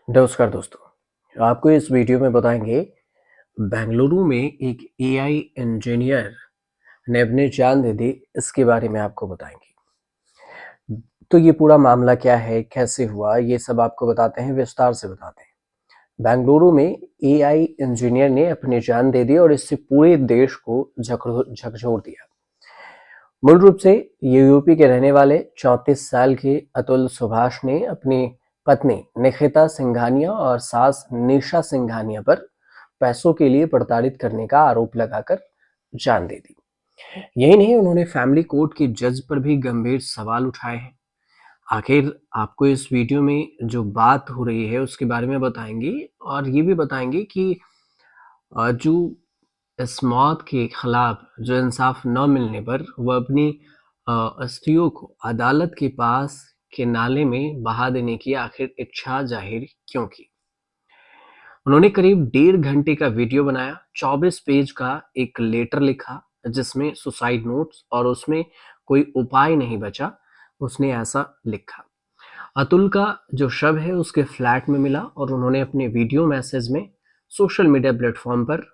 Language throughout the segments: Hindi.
नमस्कार दोस्तों, आपको इस वीडियो में बताएंगे बेंगलुरु में एक एआई इंजीनियर ने अपनी जान दे दी। इसके बारे में आपको बताएंगे। तो ये पूरा मामला क्या है, कैसे हुआ, ये सब आपको बताते हैं, विस्तार से बताते हैं। बेंगलुरु में एआई इंजीनियर ने अपनी जान दे दी और इससे पूरे देश को झकझोर दिया। मूल रूप से ये यूपी के रहने वाले 34 साल के अतुल सुभाष ने अपनी पत्नी निखिता सिंघानिया और सास निशा सिंघानिया पर पैसों के लिए प्रताड़ित करने का आरोप लगाकर जान दे दी। यही नहीं, उन्होंने फैमिली कोर्ट के जज पर भी गंभीर सवाल उठाए हैं। आखिर आपको इस वीडियो में जो बात हो रही है उसके बारे में बताएंगे और ये भी बताएंगे कि जो इस मौत के खिलाफ जो इंसाफ न मिलने पर वह अपनी अस्थियों को अदालत के पास के नाले में बहा देने की आखिर इच्छा जाहिर क्यों की। उन्होंने करीब 1.5 घंटे का वीडियो बनाया, 24 पेज का एक लेटर लिखा जिसमें सुसाइड नोट्स और उसमें कोई उपाय नहीं बचा। उसने ऐसा लिखा। अतुल का जो शव है उसके फ्लैट में मिला और उन्होंने अपने वीडियो मैसेज में सोशल मीडिया प्लेटफॉर्म पर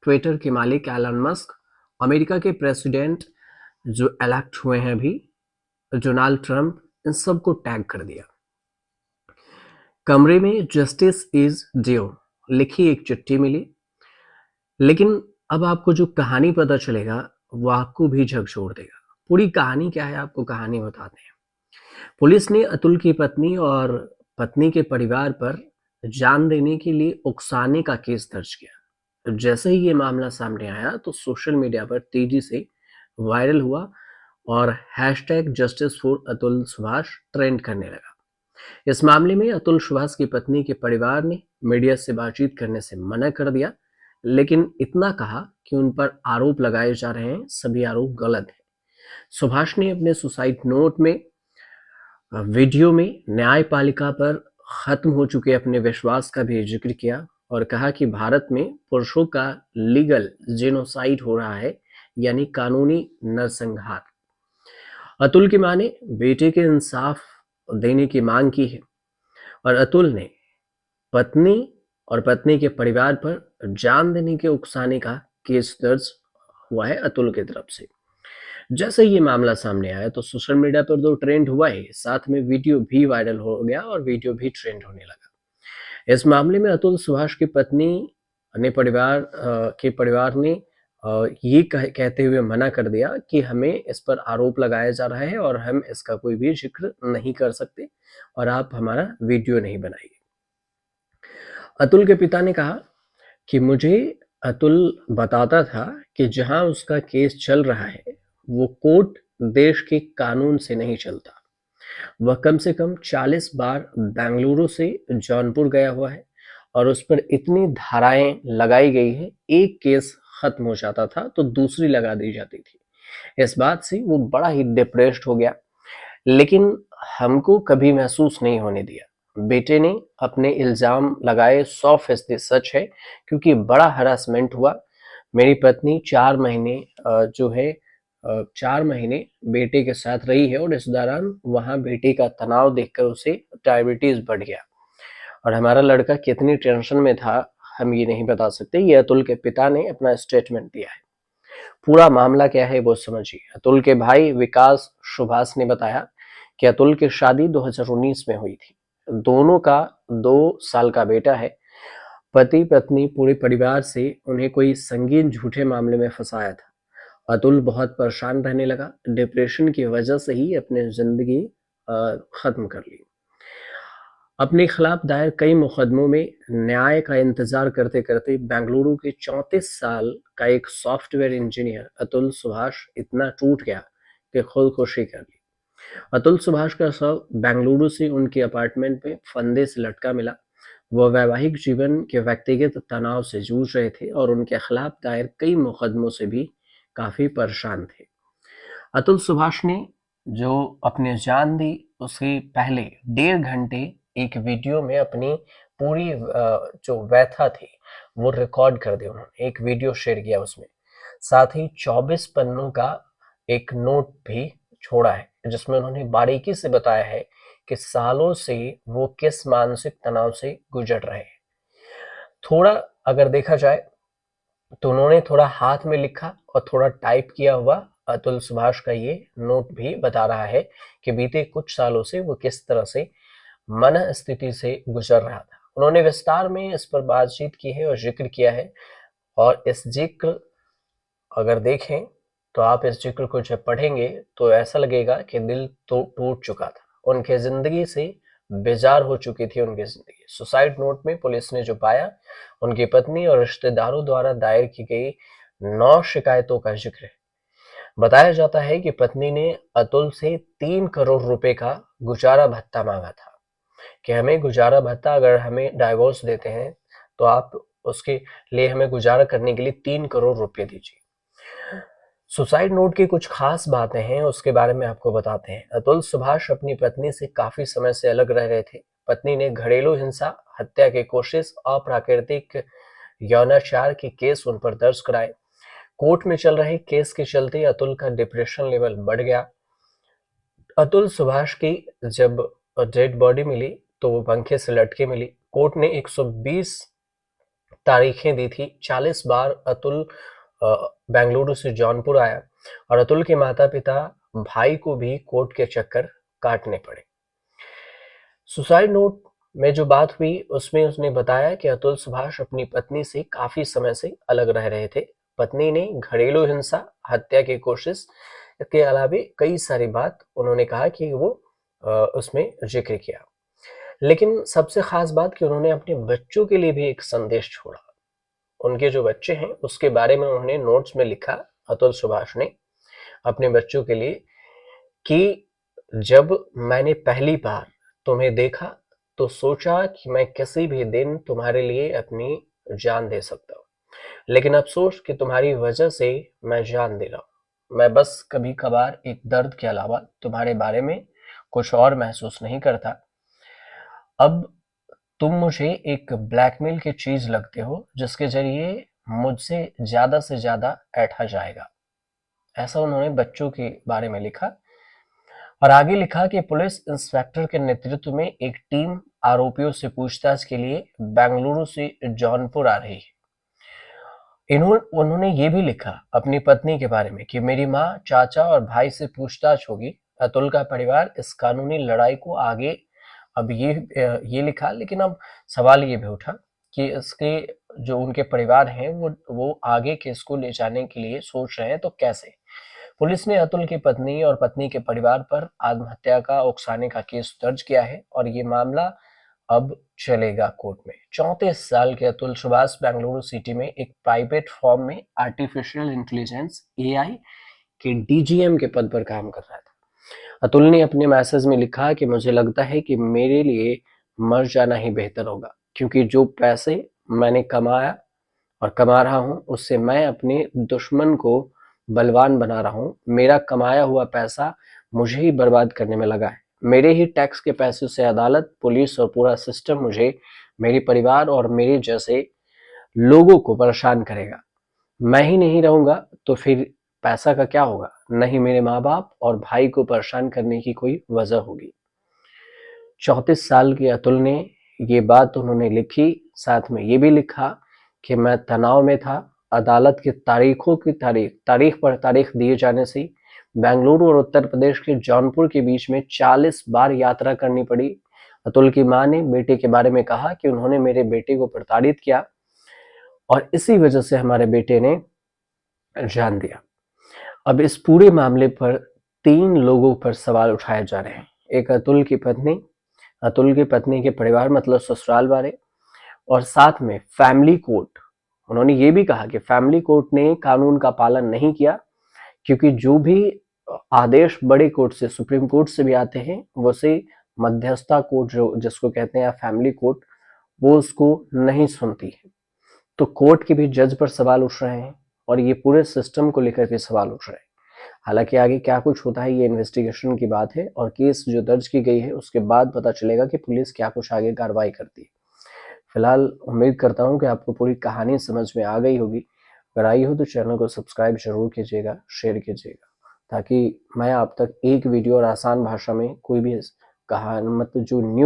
ट्विटर के मालिक एलन मस्क, अमेरिका के प्रेसिडेंट जो इलेक्ट हुए हैं अभी, डोनाल्ड ट्रंप, इन सबको टैग कर दिया। कमरे में जस्टिस इज ड्यू लिखी एक चिट्ठी मिली। लेकिन अब आपको जो कहानी पता चलेगा वो आपको भी झकझोर देगा। पूरी कहानी क्या है, आपको कहानी बताते हैं। पुलिस ने अतुल की पत्नी और पत्नी के परिवार पर जान देने के लिए उकसाने का केस दर्ज किया। जैसे ही ये मामला सामने आया तो सोशल मीडिया पर तेजी से वायरल हुआ और hashtag justice for Atul Subhash trend करने लगा। इस मामले में अतुल सुभाष की पत्नी के परिवार ने मीडिया से बातचीत करने से मना कर दिया, लेकिन इतना कहा कि उन पर आरोप लगाए जा रहे हैं सभी आरोप गलत हैं। सुभाष ने अपने सुसाइड नोट में वीडियो में न्यायपालिका पर खत्म हो चुके अपने विश्वास का भी जिक्र किया और कहा कि भारत में पुरुषों का लीगल जेनोसाइड हो रहा है, यानी कानूनी नरसंहार। अतुल की मां ने बेटे के इंसाफ देने की मांग की है और अतुल ने पत्नी और पत्नी के परिवार पर जान देने के उकसाने का केस दर्ज हुआ है अतुल की तरफ से। जैसे ये मामला सामने आया तो सोशल मीडिया पर तो ट्रेंड हुआ ही, साथ में वीडियो भी वायरल हो गया और वीडियो भी ट्रेंड होने लगा। इस मामले में अतुल सुभाष की पत्नी ने परिवार ने ये कहते हुए मना कर दिया कि हमें इस पर आरोप लगाया जा रहा है और हम इसका कोई भी जिक्र नहीं कर सकते और आप हमारा वीडियो नहीं बनाइए। अतुल के पिता ने कहा कि मुझे अतुल बताता था कि जहां उसका केस चल रहा है वो कोर्ट देश के कानून से नहीं चलता। वह कम से कम 40 बार बेंगलुरु से जौनपुर गया हुआ है और उस पर इतनी धाराएं लगाई गई है, एक केस खत्म हो जाता था तो दूसरी लगा दी जाती थी। इस बात से वो बड़ा ही डिप्रेस्ड हो गया, लेकिन हमको कभी महसूस नहीं होने दिया। बेटे ने अपने इल्जाम लगाए 100% सच है, क्योंकि बड़ा हरासमेंट हुआ। मेरी पत्नी 4 महीने 4 महीने बेटे के साथ रही है और इस दौरान वहां बेटे का तनाव देखकर उसे डायबिटीज बढ़ गया और हमारा लड़का कितनी टेंशन में था हम ये नहीं बता सकते। ये अतुल के पिता ने अपना स्टेटमेंट दिया है। पूरा मामला क्या है वो समझिए। अतुल के भाई विकास सुभाष ने बताया कि अतुल की शादी 2019 में हुई थी। दोनों का 2 साल का बेटा है। पति पत्नी पूरे परिवार से उन्हें कोई संगीन झूठे मामले में फंसाया था। अतुल बहुत परेशान रहने लगा, डिप्रेशन की वजह से ही अपनी जिंदगी खत्म कर ली। अपने खिलाफ दायर कई मुकदमों में न्याय का इंतजार करते करते बेंगलुरु के 34 साल का एक सॉफ्टवेयर इंजीनियर अतुल सुभाष इतना टूट गया कि खुदकुशी कर ली। अतुल सुभाष का शव बेंगलुरु से उनके अपार्टमेंट में फंदे से लटका मिला। वह वैवाहिक जीवन के व्यक्तिगत तनाव से जूझ रहे थे और उनके खिलाफ दायर कई मुकदमों से भी काफी परेशान थे। अतुल सुभाष ने जो अपनी जान दी उससे पहले 1.5 घंटे एक वीडियो में अपनी पूरी जो व्यथा थी वो रिकॉर्ड कर दी। उन्होंने एक वीडियो शेयर किया, उसमें साथ ही 24 पन्नों का एक नोट भी छोड़ा है जिसमें उन्होंने बारीकी से बताया है कि सालों से वो किस मानसिक तनाव से गुजर रहे हैं। थोड़ा अगर देखा जाए तो उन्होंने थोड़ा हाथ में लिखा और थोड़ा टाइप किया हुआ अतुल सुभाष का ये नोट भी बता रहा है कि बीते कुछ सालों से वो किस तरह से मन स्थिति से गुजर रहा था। उन्होंने विस्तार में इस पर बातचीत की है और जिक्र किया है, और इस जिक्र अगर देखें तो आप इस जिक्र को जब पढ़ेंगे तो ऐसा लगेगा कि दिल तो टूट चुका था, उनके जिंदगी से बेजार हो चुकी थी उनकी जिंदगी। सुसाइड नोट में पुलिस ने जो पाया, उनकी पत्नी और रिश्तेदारों द्वारा दायर की गई 9 शिकायतों का जिक्र है। बताया जाता है कि पत्नी ने अतुल से 3 करोड़ रुपए का गुजारा भत्ता मांगा था कि हमें गुजारा भत्ता, अगर हमें डाइवोर्स देते हैं तो आप उसके लिए हमें गुजारा करने के लिए 3 करोड़ रुपए दीजिए। सुसाइड नोट की कुछ खास बातें हैं, उसके बारे में आपको बताते हैं। अतुल सुभाष अपनी पत्नी से काफी समय से अलग रह रहे थे। पत्नी ने घरेलू हिंसा, हत्या की कोशिश, अप्राकृतिक यौनाचार के केस उन पर दर्ज कराए। कोर्ट में चल रहे केस के चलते अतुल का डिप्रेशन लेवल बढ़ गया। अतुल सुभाष की जब डेड बॉडी मिली तो वो पंखे से लटके मिली। कोर्ट ने 120 तारीखें दी थी। 40 बार अतुल बेंगलुरु से जौनपुर आया, और अतुल के माता पिता, भाई को भी कोर्ट के चक्कर काटने पड़े। सुसाइड नोट में जो बात हुई उसमें उसने बताया कि अतुल सुभाष अपनी पत्नी से काफी समय से अलग रह रहे थे। पत्नी ने घरेलू हिंसा, हत्या की कोशिश के अलावा कई सारी बात उन्होंने कहा कि वो उसमें जिक्र किया। लेकिन सबसे खास बात कि उन्होंने अपने बच्चों के लिए भी एक संदेश छोड़ा। उनके जो बच्चे हैं उसके बारे में उन्होंने नोट्स में लिखा, अतुल सुभाष ने अपने बच्चों के लिए, कि जब मैंने पहली बार तुम्हें देखा तो सोचा कि मैं किसी भी दिन तुम्हारे लिए अपनी जान दे सकता हूँ, लेकिन अफसोस कि तुम्हारी वजह से मैं जान दे रहा हूँ। मैं बस कभी कभार एक दर्द के अलावा तुम्हारे बारे में कुछ और महसूस नहीं करता। अब तुम मुझे एक ब्लैकमेल की चीज लगते हो जिसके जरिए मुझसे ज्यादा से ज्यादा ऐंठा जाएगा। ऐसा उन्होंने बच्चों के बारे में लिखा, और आगे लिखा कि पुलिस इंस्पेक्टर के नेतृत्व में एक टीम आरोपियों से पूछताछ के लिए बेंगलुरु से जौनपुर आ रही है। उन्होंने ये भी लिखा अपनी पत्नी के बारे में कि मेरी माँ, चाचा और भाई से पूछताछ होगी। अतुल का परिवार इस कानूनी लड़ाई को आगे, अब ये लिखा, लेकिन अब सवाल ये भी उठा कि इसके जो उनके परिवार हैं वो आगे केस को ले जाने के लिए सोच रहे हैं, तो कैसे। पुलिस ने अतुल की पत्नी और पत्नी के परिवार पर आत्महत्या का उकसाने का केस दर्ज किया है, और ये मामला अब चलेगा कोर्ट में। 34 साल के अतुल सुभाष बेंगलुरु सिटी में एक प्राइवेट फॉर्म में आर्टिफिशियल इंटेलिजेंस एआई के डीजीएम के पद पर काम कर रहा था। अतुल ने अपने मैसेज में लिखा कि मुझे लगता है कि मेरे लिए मर जाना ही बेहतर होगा, क्योंकि जो पैसे मैंने कमाया और कमा रहा हूं उससे मैं अपने दुश्मन को बलवान बना रहा हूं। मेरा कमाया हुआ पैसा मुझे ही बर्बाद करने में लगा है। मेरे ही टैक्स के पैसे से अदालत, पुलिस और पूरा सिस्टम मुझे, मेरे परिवार और मेरे जैसे लोगों को परेशान करेगा। मैं ही नहीं रहूंगा तो फिर पैसा का क्या होगा? नहीं मेरे माँ बाप और भाई को परेशान करने की कोई वजह होगी। 34 साल के अतुल ने ये बात उन्होंने लिखी। साथ में ये भी लिखा कि मैं तनाव में था। अदालत की तारीखों की तारीख पर तारीख दिए जाने से बेंगलुरु और उत्तर प्रदेश के जौनपुर के बीच में 40 बार यात्रा करनी पड़ी। अतुल की मां ने बेटे के बारे में कहा कि उन्होंने मेरे बेटे को प्रताड़ित किया और इसी वजह से हमारे बेटे ने जान दिया। अब इस पूरे मामले पर 3 लोगों पर सवाल उठाए जा रहे हैं। एक अतुल की पत्नी, अतुल की पत्नी के परिवार मतलब ससुराल वाले, और साथ में फैमिली कोर्ट। उन्होंने ये भी कहा कि फैमिली कोर्ट ने कानून का पालन नहीं किया, क्योंकि जो भी आदेश बड़े कोर्ट से, सुप्रीम कोर्ट से भी आते हैं, वो से मध्यस्थता कोर्ट जो जिसको कहते हैं फैमिली कोर्ट, वो उसको नहीं सुनती है। तो कोर्ट के भी जज पर सवाल उठ रहे हैं और ये पूरे सिस्टम को लेकर के सवाल उठ रहे हैं। हालांकि आगे क्या कुछ होता है ये इन्वेस्टिगेशन की बात है, और केस जो दर्ज की गई है उसके बाद पता चलेगा कि पुलिस क्या कुछ आगे कार्रवाई करती है। फिलहाल उम्मीद करता हूँ कि आपको पूरी कहानी समझ में आ गई होगी। अगर आई हो तो चैनल को सब्सक्राइब जरूर कीजिएगा, शेयर कीजिएगा, ताकि मैं आप तक एक वीडियो और आसान भाषा में कोई भी कहा मतलब जो न्यूज़